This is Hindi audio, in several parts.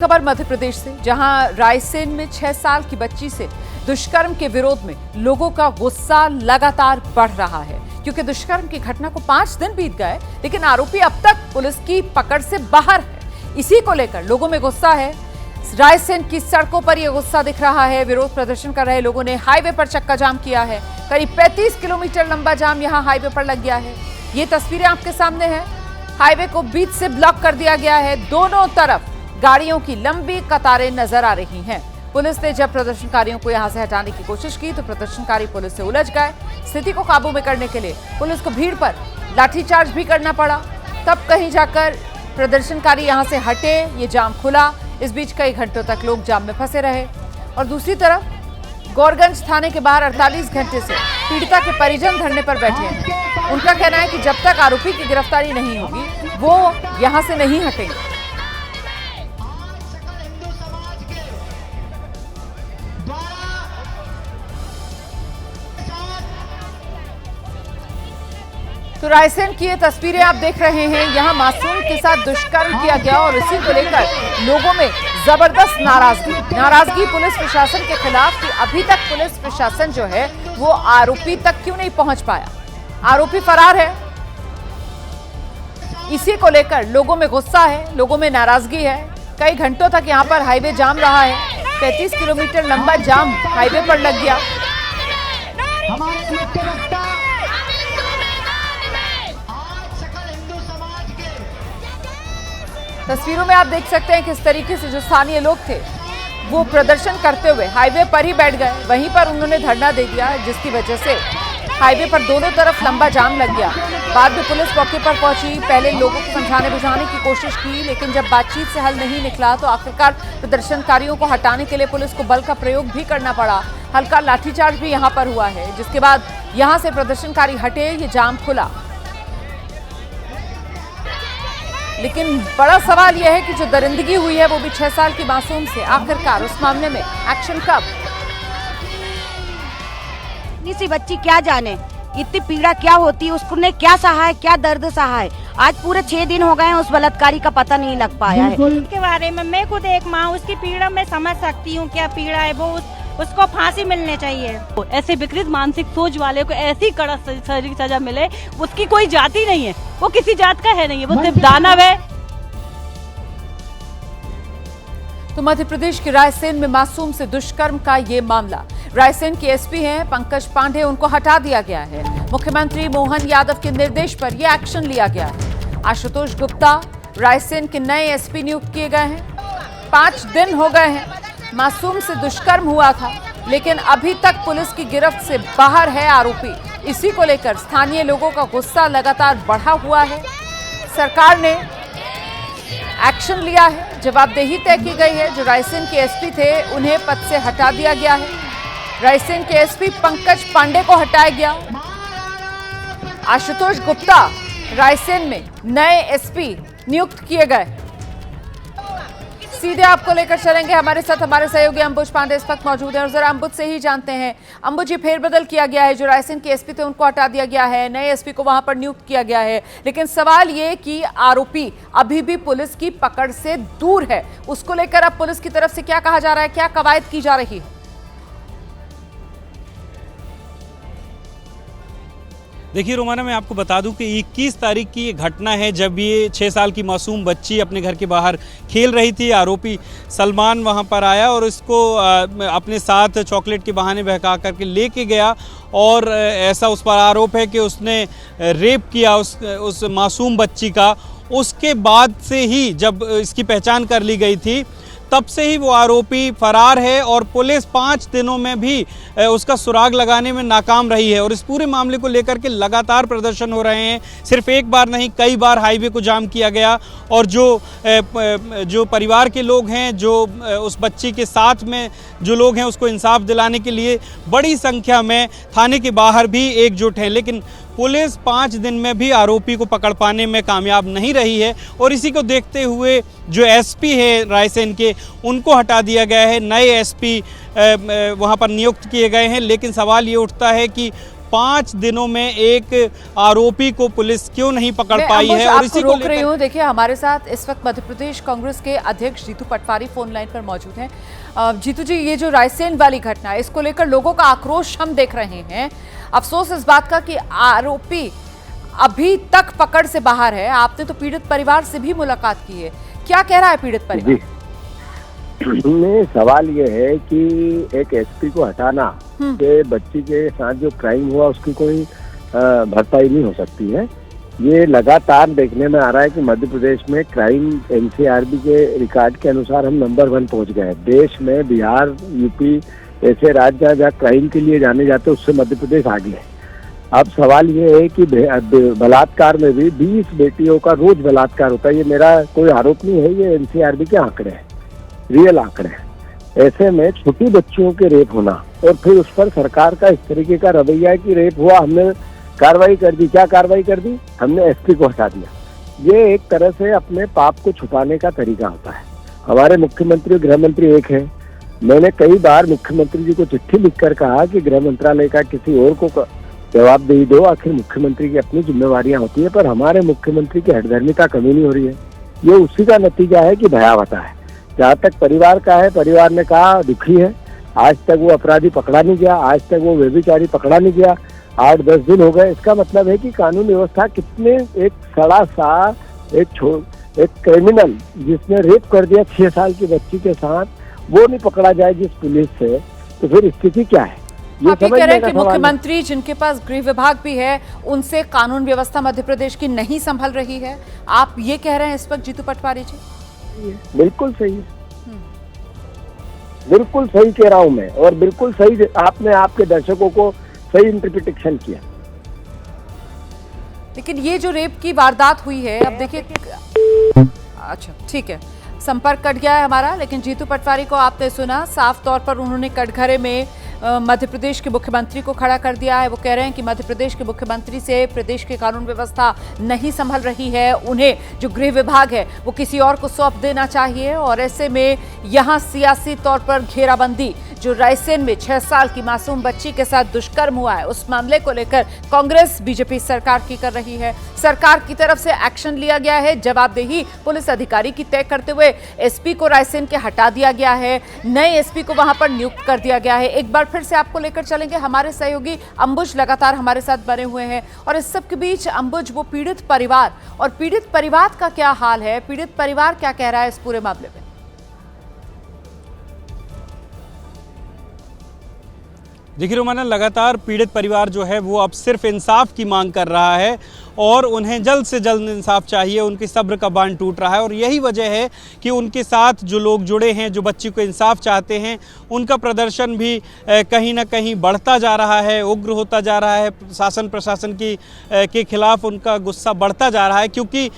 खबर मध्य प्रदेश से, जहां रायसेन में 6 साल की बच्ची से दुष्कर्म के विरोध में लोगों का गुस्सा लगातार बढ़ रहा है। क्योंकि दुष्कर्म की घटना को 5 दिन बीत गए, लेकिन आरोपी अब तक पुलिस की पकड़ से बाहर है। इसी को लेकर लोगों में गुस्सा है। रायसेन की सड़कों पर यह गुस्सा दिख रहा है। विरोध प्रदर्शन कर रहे लोगों ने हाईवे पर चक्का जाम किया है। करीब 35 किलोमीटर लंबा जाम यहां हाईवे पर लग गया है। ये तस्वीरें आपके सामने हैं। हाईवे को बीच से ब्लॉक कर दिया गया है। दोनों तरफ गाड़ियों की लंबी कतारें नजर आ रही हैं। पुलिस ने जब प्रदर्शनकारियों को यहां से हटाने की कोशिश की तो प्रदर्शनकारी पुलिस से उलझ गए। स्थिति को काबू में करने के लिए पुलिस को भीड़ पर लाठीचार्ज भी करना पड़ा। तब कहीं जाकर प्रदर्शनकारी यहां से हटे, ये जाम खुला। इस बीच कई घंटों तक लोग जाम में फंसे रहे। और दूसरी तरफ गौरगंज थाने के बाहर 48 घंटे से पीड़िता के परिजन धरने पर बैठे हैं। उनका कहना है कि जब तक आरोपी की गिरफ्तारी नहीं होगी वो यहां से नहीं हटेंगे। तो रायसेन की ये तस्वीरें आप देख रहे हैं। यहां मासूम के साथ दुष्कर्म किया गया और इसी को लेकर लोगों में जबरदस्त नाराजगी पुलिस प्रशासन के खिलाफ कि अभी तक पुलिस प्रशासन जो है वो आरोपी तक क्यों नहीं पहुंच पाया। आरोपी फरार है। इसी को लेकर लोगों में गुस्सा है, लोगों में नाराजगी है। कई घंटों तक यहां पर हाईवे जाम रहा है। 35 किलोमीटर लंबा जाम हाईवे पर लग गया। तस्वीरों में आप देख सकते हैं किस तरीके से जो स्थानीय लोग थे वो प्रदर्शन करते हुए हाईवे पर ही बैठ गए। वहीं पर उन्होंने धरना दे दिया, जिसकी वजह से हाईवे पर दोनों तरफ लंबा जाम लग गया। बाद में पुलिस मौके पर पहुंची। पहले लोगों को समझाने बुझाने की कोशिश की, लेकिन जब बातचीत से हल नहीं निकला तो आखिरकार प्रदर्शनकारियों को हटाने के लिए पुलिस को बल का प्रयोग भी करना पड़ा। हल्का लाठीचार्ज भी यहाँ पर हुआ है, जिसके बाद यहाँ से प्रदर्शनकारी हटे, ये जाम खुला। लेकिन बड़ा सवाल यह है कि जो दरिंदगी हुई है वो भी 6 साल की मासूम से, आखिरकार उस मामले में एक्शन कब? इतनी सी बच्ची क्या जाने इतनी पीड़ा क्या होती है, उसने क्या सहा है, क्या दर्द सहा है। आज पूरे 6 दिन हो गए हैं, उस बलात्कारी का पता नहीं लग पाया है। के बारे में मैं खुद एक माँ, उसकी पीड़ा मैं समझ सकती हूँ क्या पीड़ा है। वो उसको फांसी मिलने चाहिए। ऐसे विकृत मानसिक सोच वाले को ऐसी कड़ा शारीरिक सजा मिले। उसकी कोई जाति नहीं है, वो किसी जात का है नहीं है, वो सिर्फ दानव है। तो मध्य प्रदेश के रायसेन में मासूम से दुष्कर्म का ये मामला। रायसेन के एसपी हैं पंकज पांडे, उनको हटा दिया गया है। मुख्यमंत्री मोहन यादव के निर्देश पर यह एक्शन लिया गया है। आशुतोष गुप्ता रायसेन के नए एसपी नियुक्त किए गए हैं। 5 दिन हो गए हैं मासूम से दुष्कर्म हुआ था, लेकिन अभी तक पुलिस की गिरफ्त से बाहर है आरोपी। इसी को लेकर स्थानीय लोगों का गुस्सा लगातार बढ़ा हुआ है। सरकार ने एक्शन लिया है, जवाबदेही तय की गई है। जो रायसेन के एसपी थे उन्हें पद से हटा दिया गया है। रायसेन के एसपी पंकज पांडे को हटाया गया। आशुतोष गुप्ता रायसेन में नए एसपी नियुक्त किए गए। सीधे आपको लेकर चलेंगे, हमारे साथ हमारे सहयोगी अंबुज पांडे इस वक्त मौजूद हैं और जरा अंबुज से ही जानते हैं। अंबुज, फेरबदल किया गया है, जो रायसेन के एसपी थे उनको हटा दिया गया है, नए एसपी को वहां पर नियुक्त किया गया है, लेकिन सवाल ये कि आरोपी अभी भी पुलिस की पकड़ से दूर है। उसको लेकर अब पुलिस की तरफ से क्या कहा जा रहा है, क्या कवायद की जा रही है? देखिए रोमाना, मैं आपको बता दूं कि 21 तारीख की ये घटना है, जब ये 6 साल की मासूम बच्ची अपने घर के बाहर खेल रही थी। आरोपी सलमान वहां पर आया और इसको अपने साथ चॉकलेट के बहाने बहका करके लेके गया और ऐसा उस पर आरोप है कि उसने रेप किया उस मासूम बच्ची का। उसके बाद से ही जब इसकी पहचान कर ली गई थी, तब से ही वो आरोपी फरार है और पुलिस 5 दिनों में भी उसका सुराग लगाने में नाकाम रही है। और इस पूरे मामले को लेकर के लगातार प्रदर्शन हो रहे हैं। सिर्फ एक बार नहीं, कई बार हाईवे को जाम किया गया और जो परिवार के लोग हैं, जो उस बच्ची के साथ में जो लोग हैं, उसको इंसाफ दिलाने के लिए बड़ी संख्या में थाने के बाहर भी एकजुट हैं। लेकिन पुलिस 5 दिन में भी आरोपी को पकड़ पाने में कामयाब नहीं रही है और इसी को देखते हुए जो एसपी है रायसेन के, उनको हटा दिया गया है। नए एसपी वहां पर नियुक्त किए गए हैं। लेकिन सवाल ये उठता है कि 5 दिनों में एक आरोपी को पुलिस क्यों नहीं पकड़ मैं पाई है। और इसी को रोक रही हूँ। देखिए, हमारे साथ इस वक्त मध्य प्रदेश कांग्रेस के अध्यक्ष जीतू पटवारी फोन लाइन पर मौजूद हैं। जीतू जी, ये जो रायसेन वाली घटना है, इसको लेकर लोगों का आक्रोश हम देख रहे हैं। अफसोस इस बात का कि आरोपी अभी तक पकड़ से बाहर है। आपने तो पीड़ित परिवार से भी मुलाकात की है, क्या कह रहा है पीड़ित परिवार? में सवाल ये है कि एक एसपी को हटाना के बच्ची के साथ जो क्राइम हुआ उसकी कोई भरपाई नहीं हो सकती है। ये लगातार देखने में आ रहा है कि मध्य प्रदेश में क्राइम एनसीआरबी के रिकॉर्ड के अनुसार हम नंबर 1 पहुंच गए हैं। देश में बिहार, यूपी ऐसे राज्य जहाँ क्राइम के लिए जाने जाते उससे मध्य प्रदेश आगे है। अब सवाल ये है कि बलात्कार में भी 20 बेटियों का रोज बलात्कार होता है। ये मेरा कोई आरोप नहीं है, ये एनसीआरबी के आंकड़े हैं, रियल आंकड़े हैं। ऐसे में छोटी बच्चियों के रेप होना और फिर उस पर सरकार का इस तरीके का रवैया है कि रेप हुआ, हमने कार्रवाई कर दी। क्या कार्रवाई कर दी? हमने एसपी को हटा दिया। ये एक तरह से अपने पाप को छुपाने का तरीका होता है। हमारे मुख्यमंत्री और गृह मंत्री एक है। मैंने कई बार मुख्यमंत्री जी को चिट्ठी लिखकर कहा कि गृह मंत्रालय का किसी और को जवाब दे दो, आखिर मुख्यमंत्री की अपनी जिम्मेवारियां होती है। पर हमारे मुख्यमंत्री की हठधर्मिता कमी नहीं हो रही है। ये उसी का नतीजा है कि भयावता है। जहाँ तक परिवार का है, परिवार ने कहा दुखी है। आज तक वो अपराधी पकड़ा नहीं गया, आज तक वो व्यभिचारी पकड़ा नहीं गया। 8-10 दिन हो गए। इसका मतलब है कि कानून व्यवस्था कितने एक सड़ा सा एक क्रिमिनल जिसने रेप कर दिया 6 साल की बच्ची के साथ, वो नहीं पकड़ा जाए जिस पुलिस से, तो फिर स्थिति क्या है? आप ये कह रहे हैं कि मुख्यमंत्री जिनके पास गृह विभाग भी है, उनसे कानून व्यवस्था मध्य प्रदेश की नहीं संभल रही है, आप ये कह रहे हैं इस वक्त जीतू पटवारी जी? बिल्कुल सही है, बिल्कुल सही कह रहा हूं मैं, और बिल्कुल सही आपने आपके दर्शकों को सही इंटरप्रिटेशन किया। लेकिन ये जो रेप की वारदात हुई है, अब देखिए, अच्छा ठीक है, संपर्क कट गया है हमारा। लेकिन जीतू पटवारी को आपने सुना, साफ तौर पर उन्होंने कटघरे में मध्य प्रदेश के मुख्यमंत्री को खड़ा कर दिया है। वो कह रहे हैं कि मध्य प्रदेश के मुख्यमंत्री से प्रदेश की कानून व्यवस्था नहीं संभल रही है, उन्हें जो गृह विभाग है वो किसी और को सौंप देना चाहिए। और ऐसे में यहाँ सियासी तौर पर घेराबंदी, जो रायसेन में 6 साल की मासूम बच्ची के साथ दुष्कर्म हुआ है, उस मामले को लेकर कांग्रेस बीजेपी सरकार की कर रही है। सरकार की तरफ से एक्शन लिया गया है, जवाबदेही पुलिस अधिकारी की तय करते हुए एसपी को रायसेन के हटा दिया गया है, नए एसपी को वहां पर नियुक्त कर दिया गया है। एक बार फिर से आपको लेकर चलेंगे, हमारे सहयोगी अंबुज लगातार हमारे साथ बने हुए हैं। और इस सब के बीच अंबुज, वो पीड़ित परिवार, और पीड़ित परिवार का क्या हाल है, पीड़ित परिवार क्या कह रहा है इस पूरे मामले में? देखिए रोमाना, लगातार पीड़ित परिवार जो है वो अब सिर्फ इंसाफ की मांग कर रहा है और उन्हें जल्द से जल्द इंसाफ चाहिए। उनके सब्र का बांध टूट रहा है और यही वजह है कि उनके साथ जो लोग जुड़े हैं, जो बच्ची को इंसाफ चाहते हैं, उनका प्रदर्शन भी कहीं ना कहीं बढ़ता जा रहा है, उग्र होता जा रहा है। शासन प्रशासन के खिलाफ उनका गुस्सा बढ़ता जा रहा है, क्योंकि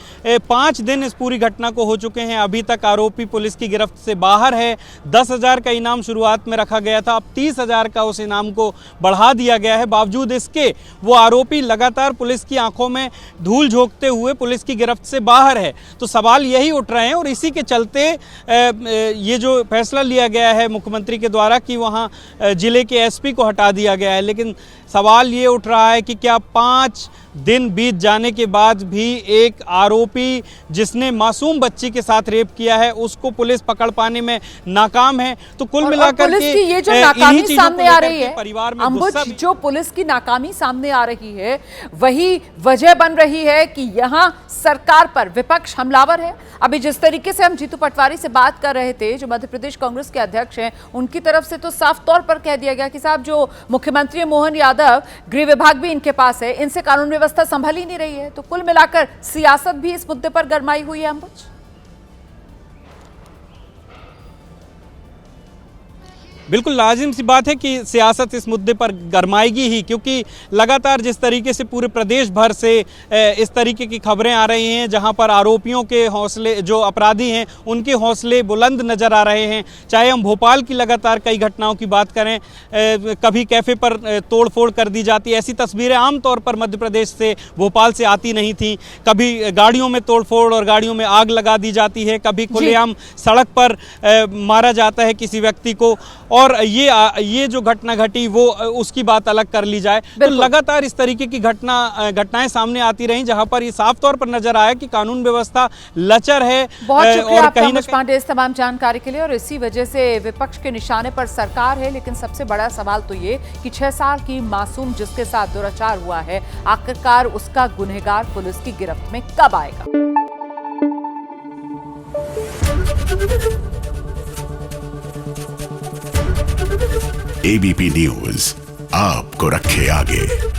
5 दिन इस पूरी घटना को हो चुके हैं। अभी तक आरोपी पुलिस की गिरफ्त से बाहर है। 10,000 का इनाम शुरुआत में रखा गया था, अब 30,000 का उस इनाम को बढ़ा दिया गया है। बावजूद इसके वो आरोपी लगातार पुलिस की आंखों में धूल झोंकते हुए पुलिस की गिरफ्त से बाहर है। तो सवाल यही उठ रहे हैं और इसी के चलते ये जो फैसला लिया गया है मुख्यमंत्री के द्वारा कि वहाँ जिले के एसपी को हटा दिया गया है। लेकिन सवाल ये उठ रहा है कि क्या 5 दिन बीत जाने के बाद भी एक आरोपी जिसने मासूम बच्ची के साथ रेप किया है उसको पुलिस पकड़ पाने में नाकाम है? तो कुल मिलाकर पुलिस की ये जो नाकामी सामने आ रही है, परिवार में अंबुज, जो पुलिस की नाकामी सामने आ रही है, वही वजह बन रही है कि यहाँ सरकार पर विपक्ष हमलावर है। अभी जिस तरीके से हम जीतू पटवारी से बात कर रहे थे, जो मध्य प्रदेश कांग्रेस के अध्यक्ष हैं, उनकी तरफ से तो साफ तौर पर कह दिया गया कि साहब, जो मुख्यमंत्री मोहन यादव, गृह विभाग भी इनके पास है, इनसे कानून व्यवस्था संभल ही नहीं रही है। तो कुल मिलाकर सियासत भी इस मुद्दे पर गरमाई हुई है अंबुज। बिल्कुल लाजिम सी बात है कि सियासत इस मुद्दे पर गरमाएगी ही, क्योंकि लगातार जिस तरीके से पूरे प्रदेश भर से इस तरीके की खबरें आ रही हैं, जहां पर आरोपियों के हौसले, जो अपराधी हैं उनके हौसले बुलंद नज़र आ रहे हैं। चाहे हम भोपाल की लगातार कई घटनाओं की बात करें, कभी कैफ़े पर तोड़फोड़ कर दी जाती, ऐसी तस्वीरें आमतौर पर मध्य प्रदेश से, भोपाल से आती नहीं थी। कभी गाड़ियों में तोड़फोड़ और गाड़ियों में आग लगा दी जाती है, कभी खुलेआम सड़क पर मारा जाता है किसी व्यक्ति को। और ये जो घटना घटी वो उसकी बात अलग कर ली जाए, तो लगातार इस तरीके की घटनाएं सामने आती रहीं, जहां पर ये साफ तौर पर नजर आया कि कानून व्यवस्था लचर है। बहुत शुक्रिया और आपका कहीं ना मुझ पांडे इस तमाम जानकारी के लिए। और इसी वजह से विपक्ष के निशाने पर सरकार है, लेकिन सबसे बड़ा सवाल तो ये कि 6 साल की मासूम जिसके साथ दुराचार हुआ है, आखिरकार उसका गुनहगार पुलिस की गिरफ्त में कब आएगा। एबीपी न्यूज आपको रखे आगे।